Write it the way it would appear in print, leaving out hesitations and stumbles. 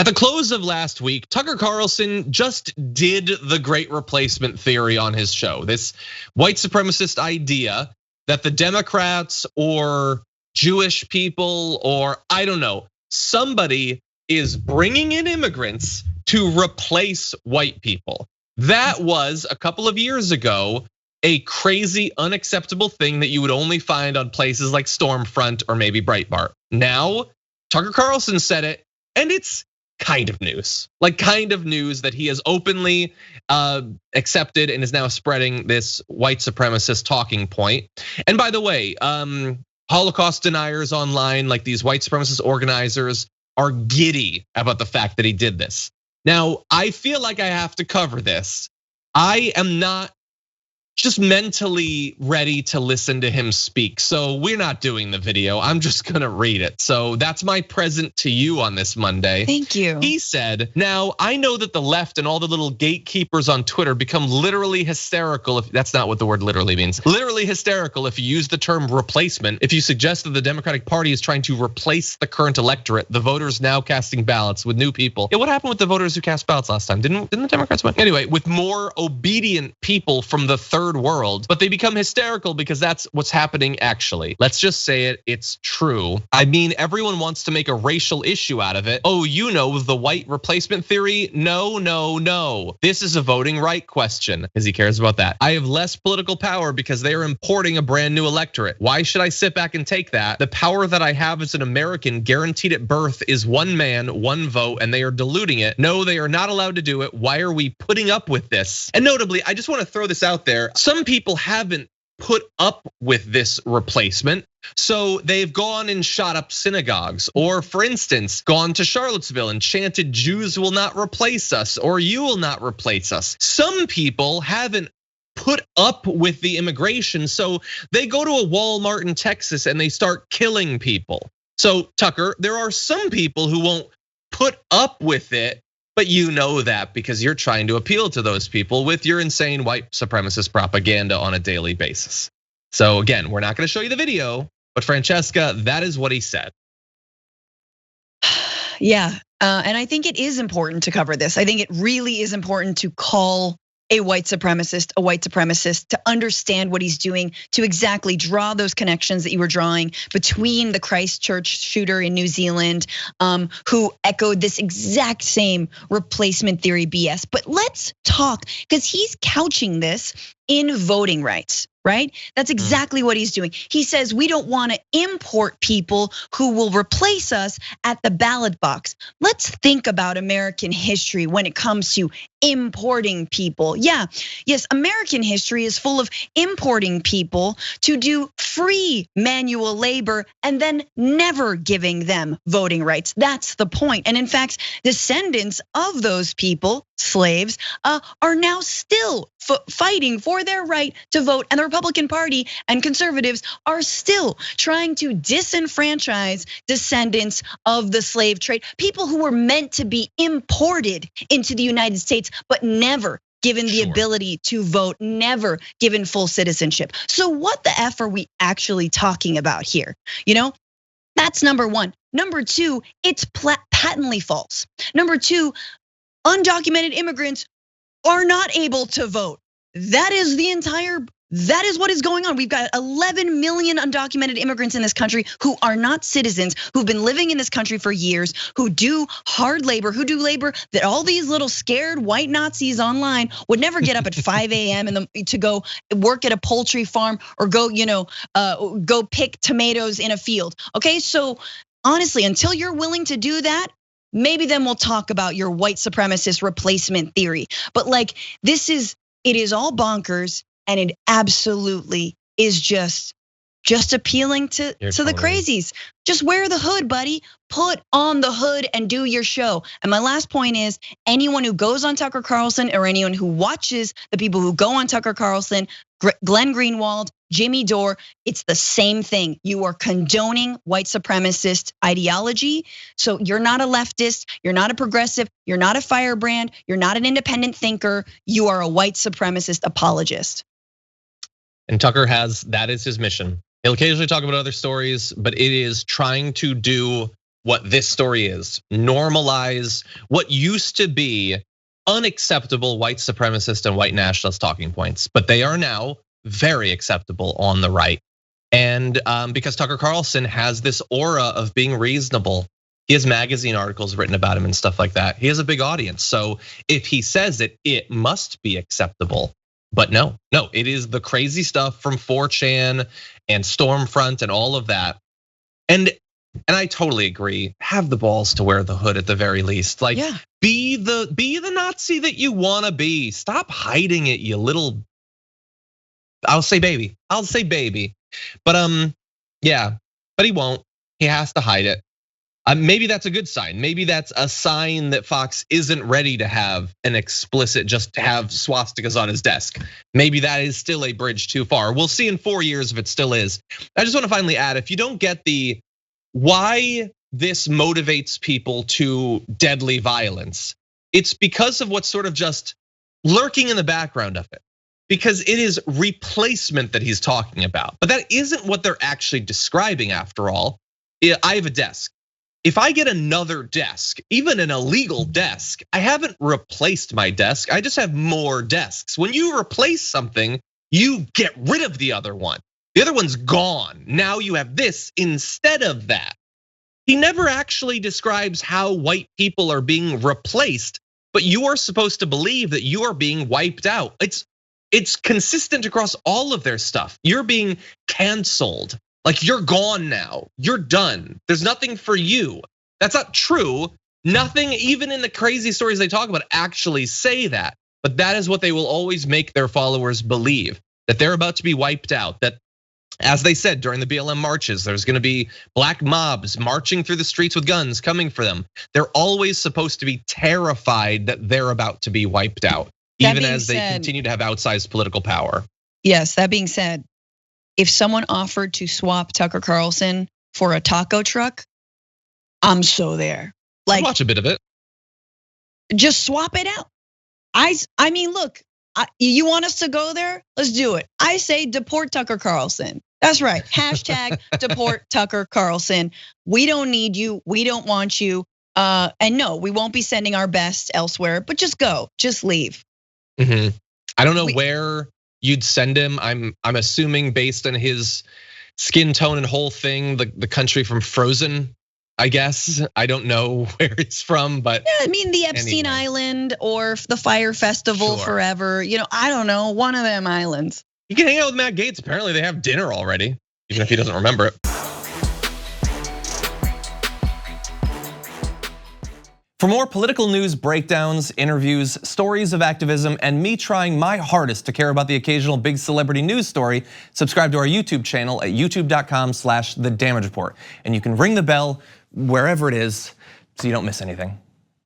At the close of last week, Tucker Carlson just did the great replacement theory on his show. This white supremacist idea that the Democrats or Jewish people or I don't know, somebody is bringing in immigrants to replace white people. That was a couple of years ago a crazy, unacceptable thing that you would only find on places like Stormfront or maybe Breitbart. Now, Tucker Carlson said it, and it's kind of news. Like kind of news that he has openly accepted and is now spreading this white supremacist talking point. And by the way, Holocaust deniers online, like these white supremacist organizers, are giddy about the fact that he did this. Now, I feel like I have to cover this. I am not just mentally ready to listen to him speak. So we're not doing the video. I'm just gonna read it. So that's my present to you on this Monday. Thank you. He said, now I know that the left and all the little gatekeepers on Twitter become literally hysterical. If that's not what the word literally means. Literally hysterical if you use the term replacement. If you suggest that the Democratic Party is trying to replace the current electorate, the voters now casting ballots with new people. Yeah, what happened with the voters who cast ballots last time? Didn't the Democrats win? Anyway, with more obedient people from the third world, but they become hysterical because that's what's happening actually. Let's just say it, it's true. I mean, everyone wants to make a racial issue out of it. Oh, you know, the white replacement theory? No, no, no. This is a voting right question, because he cares about that. I have less political power because they are importing a brand new electorate. Why should I sit back and take that? The power that I have as an American guaranteed at birth is one man, one vote, and they are diluting it. No, they are not allowed to do it. Why are we putting up with this? And notably, I just want to throw this out there. Some people haven't put up with this replacement. So they've gone and shot up synagogues, or for instance, gone to Charlottesville and chanted, Jews will not replace us, or you will not replace us. Some people haven't put up with the immigration, so they go to a Walmart in Texas and they start killing people. So Tucker, there are some people who won't put up with it, but you know that because you're trying to appeal to those people with your insane white supremacist propaganda on a daily basis. So again, we're not gonna show you the video, but Francesca, that is what he said. Yeah, and I think it is important to cover this. I think it really is important to call a white supremacist, to understand what he's doing, to exactly draw those connections that you were drawing between the Christchurch shooter in New Zealand, who echoed this exact same replacement theory BS. But let's talk, because he's couching this in voting rights, right? That's exactly what he's doing. He says we don't want to import people who will replace us at the ballot box. Let's think about American history when it comes to importing people. Yeah, yes, American history is full of importing people to do free manual labor and then never giving them voting rights. That's the point. And in fact, descendants of those people, slaves, are now still fighting for their right to vote. And the Republican Party and conservatives are still trying to disenfranchise descendants of the slave trade, people who were meant to be imported into the United States, but never given the ability to vote, never given full citizenship. So what the F are we actually talking about here? You know, that's number one. Number two, it's patently false. Number two, undocumented immigrants are not able to vote. That is what is going on. We've got 11 million undocumented immigrants in this country who are not citizens, who've been living in this country for years, who do hard labor, who do labor that all these little scared white Nazis online would never get up at 5 a.m. to go work at a poultry farm or go, go pick tomatoes in a field. Okay, so honestly, until you're willing to do that, maybe then we'll talk about your white supremacist replacement theory. But like, it is all bonkers. And it absolutely is just appealing to the crazies. Just wear the hood, buddy. Put on the hood and do your show. And my last point is, anyone who goes on Tucker Carlson or anyone who watches the people who go on Tucker Carlson, Glenn Greenwald, Jimmy Dore, it's the same thing. You are condoning white supremacist ideology. So you're not a leftist, you're not a progressive, you're not a firebrand, you're not an independent thinker, you are a white supremacist apologist. And Tucker that is his mission. He'll occasionally talk about other stories, but it is trying to do what this story is. Normalize what used to be unacceptable white supremacist and white nationalist talking points, but they are now very acceptable on the right. And because Tucker Carlson has this aura of being reasonable, he has magazine articles written about him and stuff like that. He has a big audience. So if he says it, it must be acceptable. But no, it is the crazy stuff from 4chan and Stormfront and all of that. And I totally agree. Have the balls to wear the hood at the very least. Like, be the Nazi that you want to be. Stop hiding it, you little. I'll say baby. But yeah, but he won't. He has to hide it. Maybe that's a good sign. Maybe that's a sign that Fox isn't ready to have an explicit, just to have swastikas on his desk. Maybe that is still a bridge too far. We'll see in 4 years if it still is. I just want to finally add, if you don't get the why this motivates people to deadly violence, it's because of what's sort of just lurking in the background of it. Because it is replacement that he's talking about. But that isn't what they're actually describing after all. I have a desk. If I get another desk, even an illegal desk, I haven't replaced my desk, I just have more desks. When you replace something, you get rid of the other one. The other one's gone. Now you have this instead of that. He never actually describes how white people are being replaced, but you are supposed to believe that you are being wiped out. It's consistent across all of their stuff. You're being canceled. Like, you're gone now, you're done. There's nothing for you. That's not true. Nothing, even in the crazy stories they talk about, actually say that. But that is what they will always make their followers believe, that they're about to be wiped out. That, as they said during the BLM marches, there's gonna be black mobs marching through the streets with guns coming for them. They're always supposed to be terrified that they're about to be wiped out, even as they continue to have outsized political power. Yes, that being said, if someone offered to swap Tucker Carlson for a taco truck, I'm so there. Like, watch a bit of it. Just swap it out. I mean, look, you want us to go there? Let's do it. I say deport Tucker Carlson. That's right. Hashtag deport Tucker Carlson. We don't need you. We don't want you. And no, we won't be sending our best elsewhere, but just go, just leave. I don't know where you'd send him. I'm assuming based on his skin tone and whole thing, the country from Frozen, I guess. I don't know where he's from, but yeah, I mean the Epstein Island or the Fire Festival forever. I don't know, one of them islands. You can hang out with Matt Gaetz. Apparently they have dinner already, even if he doesn't remember it. For more political news breakdowns, interviews, stories of activism, and me trying my hardest to care about the occasional big celebrity news story, subscribe to our YouTube channel at youtube.com/thedamagereport. And you can ring the bell wherever it is so you don't miss anything.